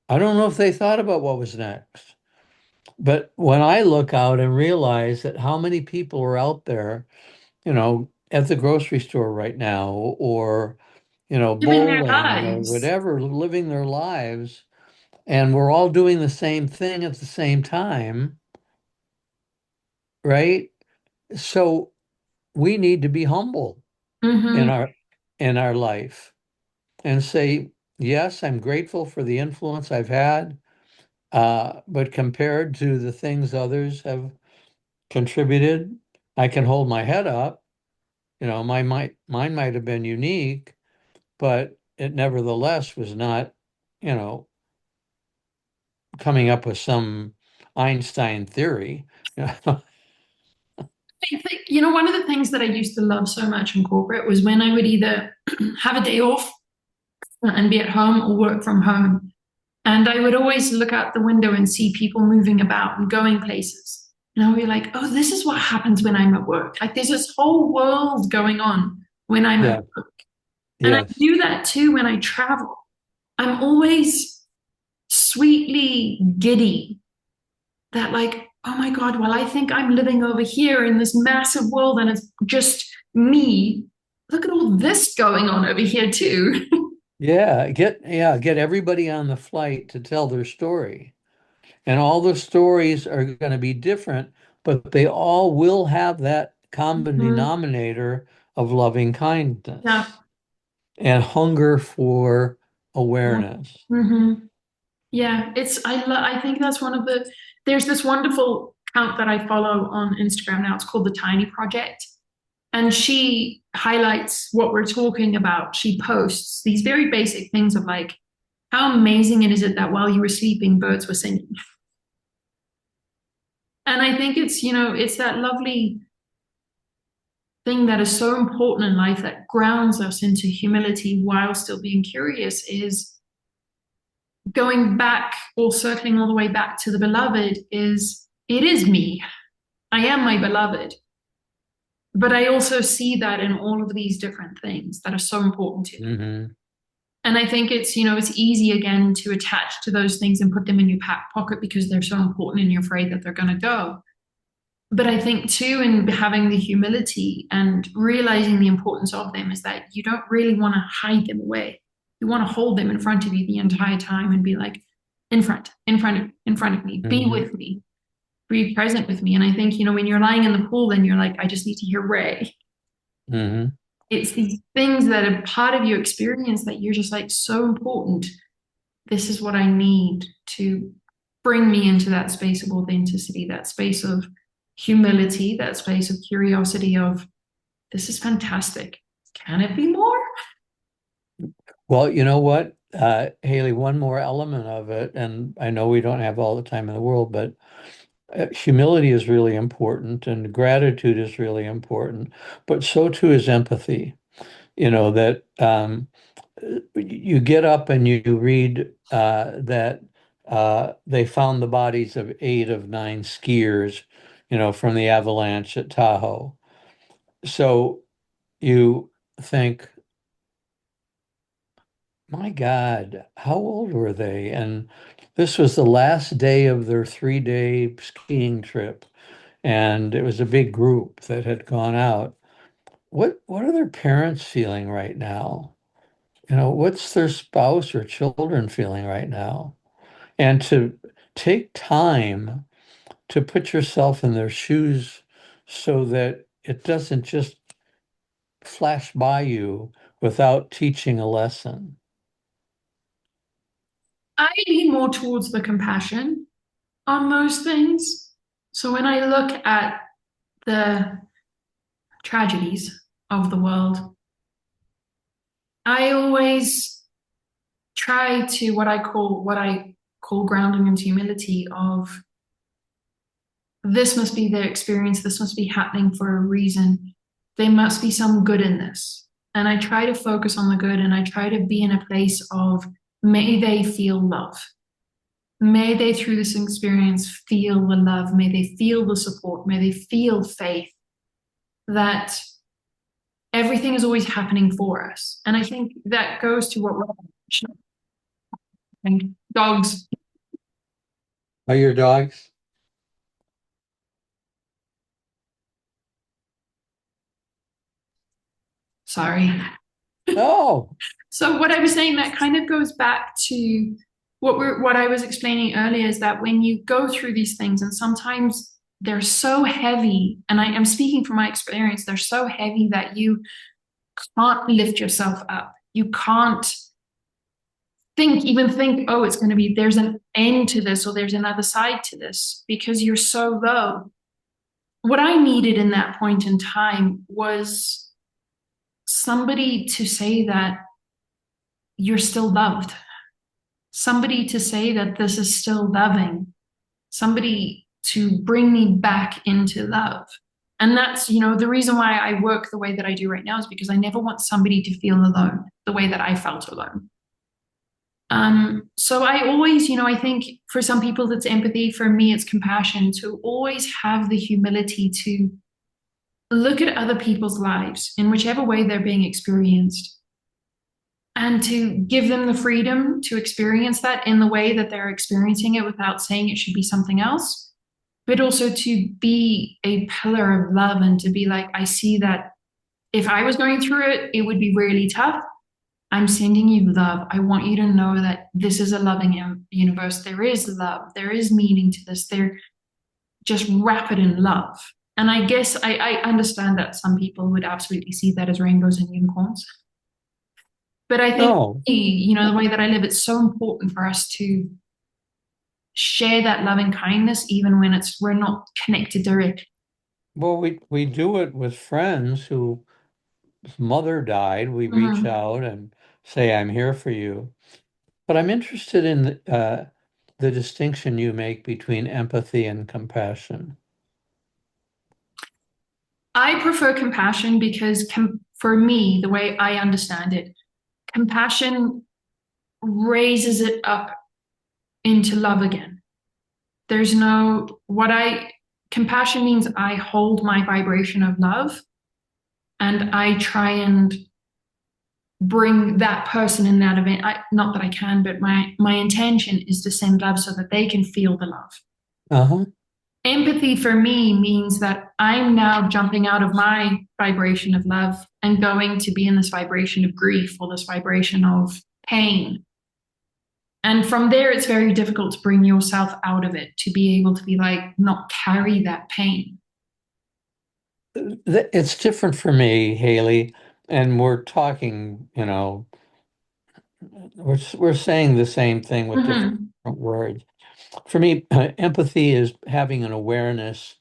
Speaker 1: I don't know if they thought about what was next. But when I look out and realize that how many people are out there, at the grocery store right now, or,
Speaker 2: Living their
Speaker 1: bowling,
Speaker 2: lives.
Speaker 1: whatever, living their lives, and we're all doing the same thing at the same time, right? So we need to be humble in
Speaker 2: Mm-hmm.
Speaker 1: our life and say, yes, I'm grateful for the influence I've had, but compared to the things others have contributed, I can hold my head up. Mine might have been unique, but it nevertheless was not, you know, coming up with some Einstein theory.
Speaker 2: I think, one of the things that I used to love so much in corporate was when I would either have a day off and be at home or work from home. And I would always look out the window and see people moving about and going places. And I would be like, oh, this is what happens when I'm at work. Like there's this whole world going on when I'm at
Speaker 1: Yeah.
Speaker 2: work. And I
Speaker 1: Yes.
Speaker 2: do that too when I travel. I'm always sweetly giddy that, like, oh my God, well, I think I'm living over here in this massive world and it's just me. Look at all this going on over here too.
Speaker 1: Get everybody on the flight to tell their story. And all the stories are going to be different, but they all will have that common
Speaker 2: Mhm.
Speaker 1: denominator of loving
Speaker 2: Yeah.
Speaker 1: kindness and hunger for awareness.
Speaker 2: Mm-hmm. Yeah, I think that's one of the there's this wonderful account that I follow on Instagram now. It's called the Tiny Project. And she highlights what we're talking about. She posts these very basic things of like, how amazing it is it that while you were sleeping, birds were singing. And I think it's that lovely thing that is so important in life that grounds us into humility while still being curious is going back or circling all the way back to the beloved is it is me. I am my beloved. But I also see that in all of these different things that are so important to me.
Speaker 1: Hmm.
Speaker 2: And I think it's, it's easy again to attach to those things and put them in your back pocket because they're so important and you're afraid that they're going to go. But I think too, in having the humility and realizing the importance of them, is that you don't really want to hide them away. You want to hold them in front of you the entire time and be like, in front of me, be
Speaker 1: Hmm.
Speaker 2: with me, be present with me. And I think, when you're lying in the pool and you're like, I just need to hear Ray.
Speaker 1: Hmm.
Speaker 2: It's these things that are part of your experience that you're just like so important. This is what I need to bring me into that space of authenticity, that space of humility, that space of curiosity of this is fantastic. Can it be more?
Speaker 1: Well, you know what, Haley, one more element of it, and I know we don't have all the time in the world, but humility is really important and gratitude is really important, but so too is empathy. That you get up and you read that they found the bodies of 8 of 9 skiers, from the avalanche at Tahoe. So you think, my God, how old were they? And this was the last day of their 3-day skiing trip, and it was a big group that had gone out. What are their parents feeling right now? What's their spouse or children feeling right now? And to take time to put yourself in their shoes so that it doesn't just flash by you without teaching a lesson.
Speaker 2: I lean more towards the compassion on most things. So when I look at the tragedies of the world, I always try to what I call grounding and humility of this must be their experience, this must be happening for a reason. There must be some good in this. And I try to focus on the good and I try to be in a place of may they feel love. May they, through this experience, feel the love. May they feel the support. May they feel faith that everything is always happening for us. And I think that goes to what we're mentioning. Dogs.
Speaker 1: Are your dogs?
Speaker 2: Sorry.
Speaker 1: Oh,
Speaker 2: So what I was saying, that kind of goes back to what I was explaining earlier, is that when you go through these things and sometimes they're so heavy, and I am speaking from my experience, they're so heavy that you can't lift yourself up. You can't even think, oh, it's going to be, there's an end to this or there's another side to this because you're so low. What I needed in that point in time was somebody to say that you're still loved, somebody to say that this is still loving, somebody to bring me back into love. And that's, the reason why I work the way that I do right now is because I never want somebody to feel alone the way that I felt alone. So I always, I think for some people it's empathy, for me it's compassion, to always have the humility to look at other people's lives in whichever way they're being experienced and to give them the freedom to experience that in the way that they're experiencing it without saying it should be something else, but also to be a pillar of love and to be like, I see that if I was going through it, it would be really tough. I'm sending you love. I want you to know that this is a loving universe. There is love. There is meaning to this. They're just wrap it in love. And I guess I understand that some people would absolutely see that as rainbows and unicorns. But I think,
Speaker 1: no.
Speaker 2: the way that I live, it's so important for us to share that loving kindness, even when we're not connected directly.
Speaker 1: Well, we do it with friends whose mother died. We reach
Speaker 2: Mhm.
Speaker 1: out and say, I'm here for you. But I'm interested in the distinction you make between empathy and compassion.
Speaker 2: I prefer compassion because, for me, the way I understand it, compassion raises it up into love again. There's no, what I compassion means I hold my vibration of love and I try and bring that person in that event. Not that I can, but my intention is to send love so that they can feel the love.
Speaker 1: Uh-huh.
Speaker 2: Empathy for me means that I'm now jumping out of my vibration of love and going to be in this vibration of grief or this vibration of pain. And from there, it's very difficult to bring yourself out of it, to be able to be like, not carry that pain.
Speaker 1: It's different for me, Haley, and we're talking, we're saying the same thing with different
Speaker 2: Mm-hmm.
Speaker 1: words. For me, empathy is having an awareness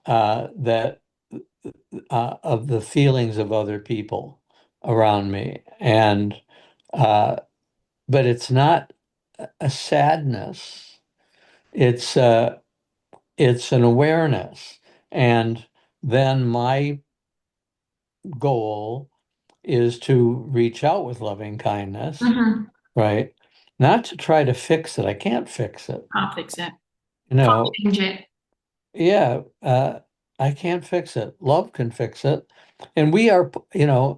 Speaker 1: that of the feelings of other people around me, and uh, but it's not a sadness. It's it's an awareness, and then my goal is to reach out with loving kindness,
Speaker 2: Mm-hmm.
Speaker 1: right? Not to try to fix it. I can't fix it.
Speaker 2: Can't fix it.
Speaker 1: You
Speaker 2: Can't
Speaker 1: know,
Speaker 2: change it.
Speaker 1: yeah, I can't fix it. Love can fix it. And we are,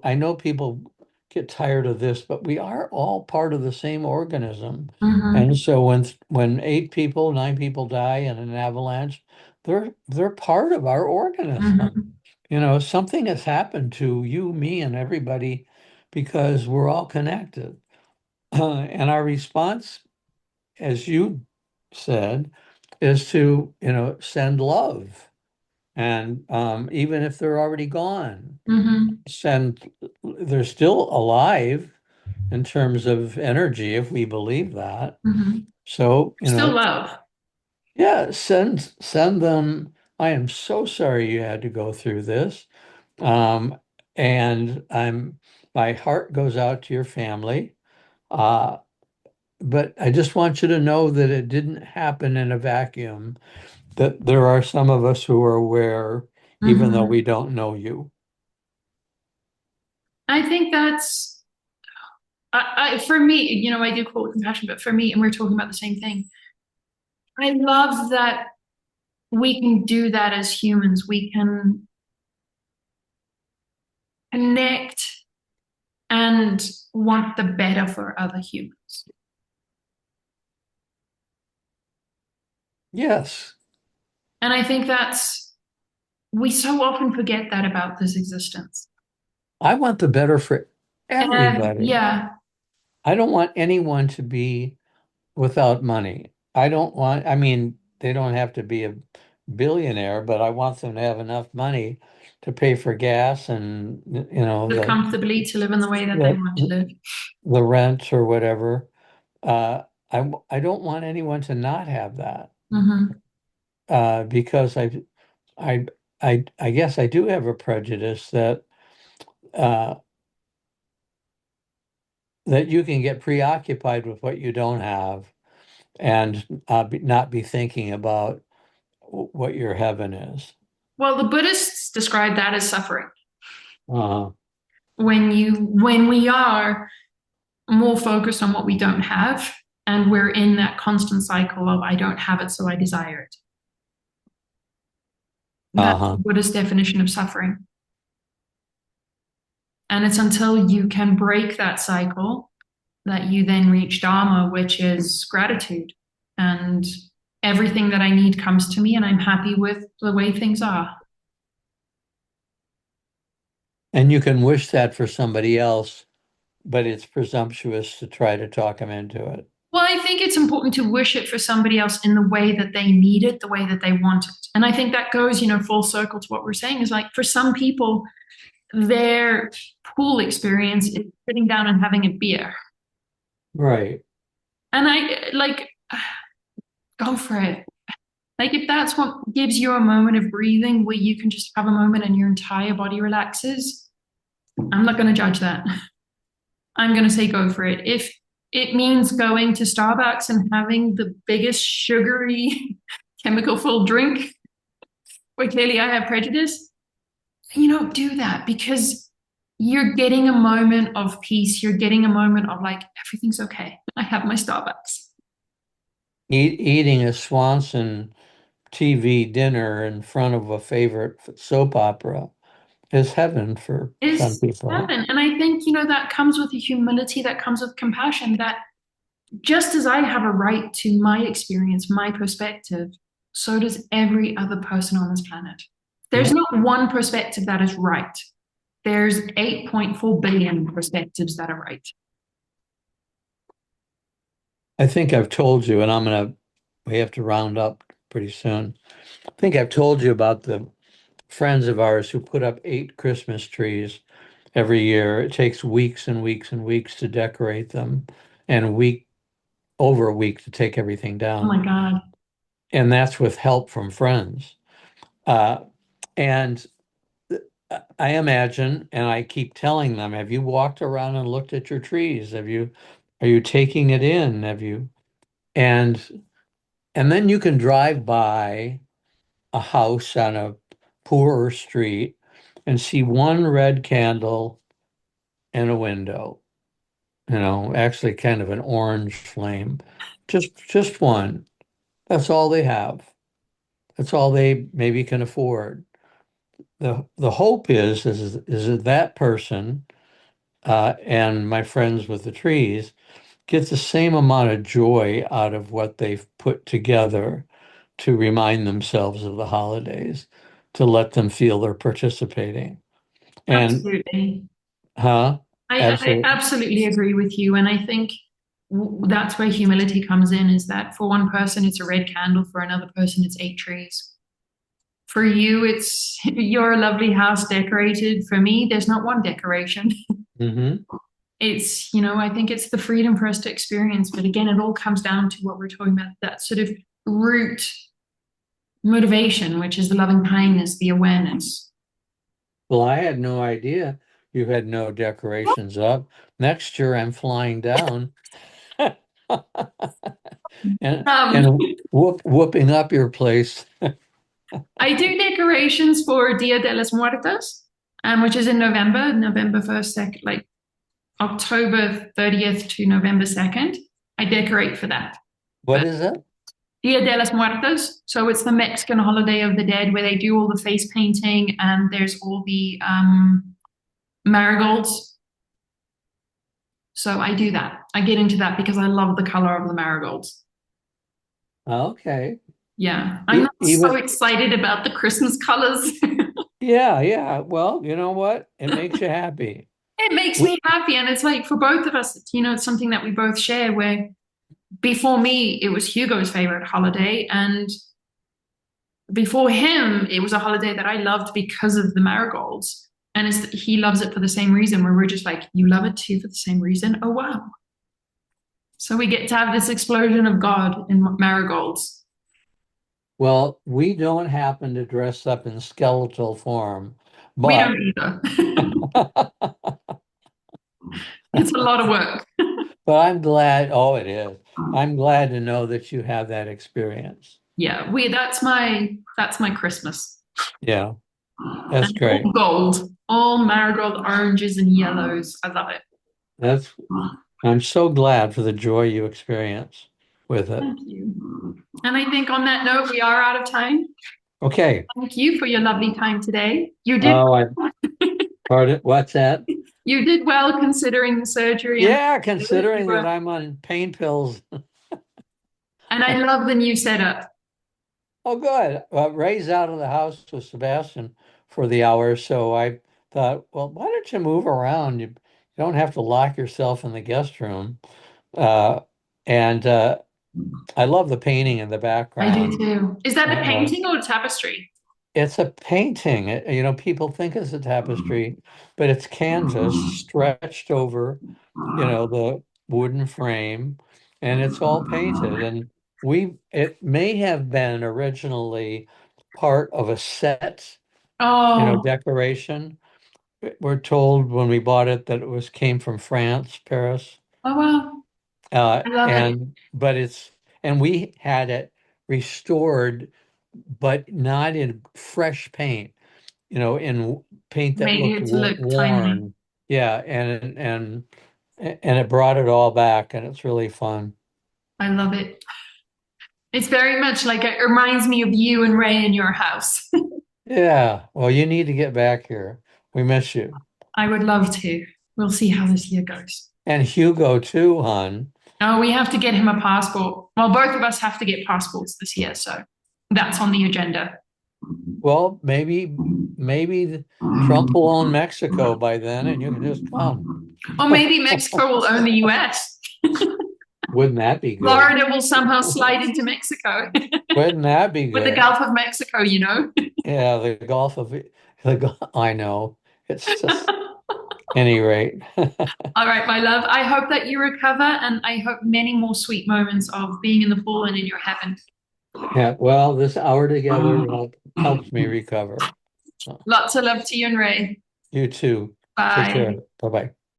Speaker 1: I know people get tired of this, but we are all part of the same organism.
Speaker 2: Mm-hmm.
Speaker 1: And so when 8 people, 9 people die in an avalanche, they're part of our organism.
Speaker 2: Mm-hmm.
Speaker 1: Something has happened to you, me, and everybody because we're all connected. And our response, as you said, is to, send love. And even if they're already gone,
Speaker 2: Mm-hmm.
Speaker 1: they're still alive in terms of energy, if we believe that.
Speaker 2: Mm-hmm.
Speaker 1: So,
Speaker 2: Still love.
Speaker 1: yeah, send them. I am so sorry you had to go through this. Um, and my heart goes out to your family. Uh, but I just want you to know that it didn't happen in a vacuum, that there are some of us who are aware, even though
Speaker 2: Mm-hmm.
Speaker 1: we don't know you.
Speaker 2: I think that's for me, I do call it compassion, but for me, and we're talking about the same thing. I love that we can do that as humans. We can connect and want the better for other humans.
Speaker 1: Yes,
Speaker 2: And I think we so often forget that about this existence.
Speaker 1: I want the better for everybody.
Speaker 2: Yeah.
Speaker 1: I don't want anyone to be without money. I mean, they don't have to be a billionaire, but I want them to have enough money to pay for gas and,
Speaker 2: Live comfortably, to live in the way that they
Speaker 1: the,
Speaker 2: want to live.
Speaker 1: the rent or whatever. I don't want anyone to not have that,
Speaker 2: Mm-hmm.
Speaker 1: because I, I guess I do have a prejudice uh, that you can get preoccupied with what you don't have and not be thinking about what your heaven is.
Speaker 2: Well, the Buddhists describe that as suffering.
Speaker 1: Uh,
Speaker 2: When we are more focused on what we don't have, and we're in that constant cycle of I don't have it, so I desire it. That's the
Speaker 1: uh-huh.
Speaker 2: Buddhist definition of suffering. And it's until you can break that cycle that you then reach Dharma, which is gratitude. And everything that I need comes to me, and I'm happy with the way things are.
Speaker 1: And you can wish that for somebody else, but it's presumptuous to try to talk them into it.
Speaker 2: Well, I think it's important to wish it for somebody else in the way that they need it, the way that they want it. And I think that goes, full circle to what we're saying is like for some people, their pool experience is sitting down and having a beer.
Speaker 1: Right.
Speaker 2: And I like, go for it. Like, if that's what gives you a moment of breathing where you can just have a moment and your entire body relaxes, I'm not going to judge that. I'm going to say go for it. If it means going to Starbucks and having the biggest sugary, chemical full drink, where clearly I have prejudice, do that because you're getting a moment of peace. You're getting a moment of like, everything's okay. I have my Starbucks.
Speaker 1: Eating a Swanson TV dinner in front of a favorite soap opera is heaven for some
Speaker 2: Is
Speaker 1: people.
Speaker 2: heaven. And I think, you know, that comes with the humility, that comes with compassion, that just as I have a right to my experience, my perspective, so does every other person on this planet. There's
Speaker 1: Yeah.
Speaker 2: not one perspective that is right. There's 8.4 billion perspectives that are right.
Speaker 1: I think I've told you, and we have to round up pretty soon. I think I've told you about the friends of ours who put up 8 Christmas trees every year. It takes weeks and weeks and weeks to decorate them and over a week to take everything
Speaker 2: Oh
Speaker 1: down.
Speaker 2: my God.
Speaker 1: And that's with help from friends. Uh, and I imagine, and I keep telling them, have you walked around and looked at your trees? Are you taking it in? And, and then you can drive by a house on a poorer street and see one red candle in a window, actually kind of an orange flame. Just one. That's all they have. That's all they maybe can afford. The hope is that that person and my friends with the trees get the same amount of joy out of what they've put together to remind themselves of the holidays, to let them feel they're participating. And,
Speaker 2: Absolutely.
Speaker 1: huh?
Speaker 2: I
Speaker 1: Absolutely.
Speaker 2: absolutely agree with you. And I think that's where humility comes in, is that for one person, it's a red candle. For another person, it's 8 trees. For you, it's your lovely house decorated. For me, there's not one decoration.
Speaker 1: Hmm.
Speaker 2: It's, you know, I think it's the freedom for us to experience. But again, it all comes down to what we're talking about, that sort of root motivation, which is the loving kindness, the awareness.
Speaker 1: Well, I had no idea you had no decorations up. Next year, I'm flying down and
Speaker 2: Um,
Speaker 1: and whooping up your place.
Speaker 2: I do decorations for Dia de los Muertos, which is in November, November 1st, like October 30th to November 2nd. I decorate for that.
Speaker 1: What
Speaker 2: But
Speaker 1: is it?
Speaker 2: Dia de los Muertos, so it's the Mexican holiday of the dead where they do all the face painting and there's all the marigolds. So I do that. I get into that because I love the color of the marigolds.
Speaker 1: Okay.
Speaker 2: Yeah, I'm not so
Speaker 1: Even
Speaker 2: excited about the Christmas colors.
Speaker 1: Yeah, yeah. Well, you know what? It makes you happy.
Speaker 2: It makes
Speaker 1: We,
Speaker 2: me happy. And it's like for both of us, you know, it's something that we both share where before me, it was Hugo's favorite holiday. And before him, it was a holiday that I loved because of the marigolds. And he loves it for the same reason, where we're just like, you love it too for the same reason? Oh, wow. So we get to have this explosion of God in marigolds.
Speaker 1: well, we don't happen to dress up in skeletal form,
Speaker 2: We don't
Speaker 1: but
Speaker 2: either.
Speaker 1: but
Speaker 2: It's a lot of work.
Speaker 1: I'm glad. Oh, it is. I'm glad to know that you have that experience.
Speaker 2: Yeah, that's my Christmas.
Speaker 1: Yeah, that's
Speaker 2: And all
Speaker 1: great.
Speaker 2: gold, all marigold oranges and yellows. I love it.
Speaker 1: That's I'm so glad for the joy you experience with it.
Speaker 2: Thank you. And I think on that note, we are out of time.
Speaker 1: Okay.
Speaker 2: Thank you for your lovely time today.
Speaker 1: Oh, I pardon. What's that?
Speaker 2: You did well considering the surgery and
Speaker 1: Yeah,
Speaker 2: you
Speaker 1: considering that
Speaker 2: were,
Speaker 1: I'm on pain pills.
Speaker 2: and I love the new setup.
Speaker 1: Oh, good. Ray's out of the house with Sebastian for the hour, so I thought, well, why don't you move around? You don't have to lock yourself in the guest room. Uh, and I love the painting in the
Speaker 2: I do
Speaker 1: background.
Speaker 2: too. Is that a
Speaker 1: Uh,
Speaker 2: painting or a tapestry?
Speaker 1: it's a painting. People think it's a tapestry, but it's canvas stretched over, the wooden frame, and it's all painted. And it may have been originally part of a set,
Speaker 2: Oh,
Speaker 1: decoration. We're told when we bought it that came from France, Paris.
Speaker 2: oh wow. I love it.
Speaker 1: And we had it restored, but not in fresh paint, in paint that
Speaker 2: Made
Speaker 1: looked
Speaker 2: it to look timely.
Speaker 1: worn. Yeah, and it brought it all back, and it's really fun.
Speaker 2: I love it. It's very much like it reminds me of you and Ray in your house.
Speaker 1: Yeah, well, you need to get back here. We miss you.
Speaker 2: I would love to. We'll see how this year goes.
Speaker 1: And Hugo too, hon.
Speaker 2: Oh, we have to get him a passport. Well, both of us have to get passports this year, so that's on the agenda.
Speaker 1: Well, maybe Trump will own Mexico by then and you can just come.
Speaker 2: Or maybe Mexico will own the US.
Speaker 1: Wouldn't that be good?
Speaker 2: Florida will somehow slide into Mexico
Speaker 1: Wouldn't that be
Speaker 2: with the
Speaker 1: good?
Speaker 2: Gulf of Mexico, you know?
Speaker 1: Yeah, the Gulf of I know. It's just any rate.
Speaker 2: All right, my love. I hope that you recover and I hope many more sweet moments of being in the pool and in your heaven.
Speaker 1: Yeah, well, this hour together helps me recover. So,
Speaker 2: Lots of love to you and Ray.
Speaker 1: you too. Take care.
Speaker 2: Bye.
Speaker 1: Bye-bye.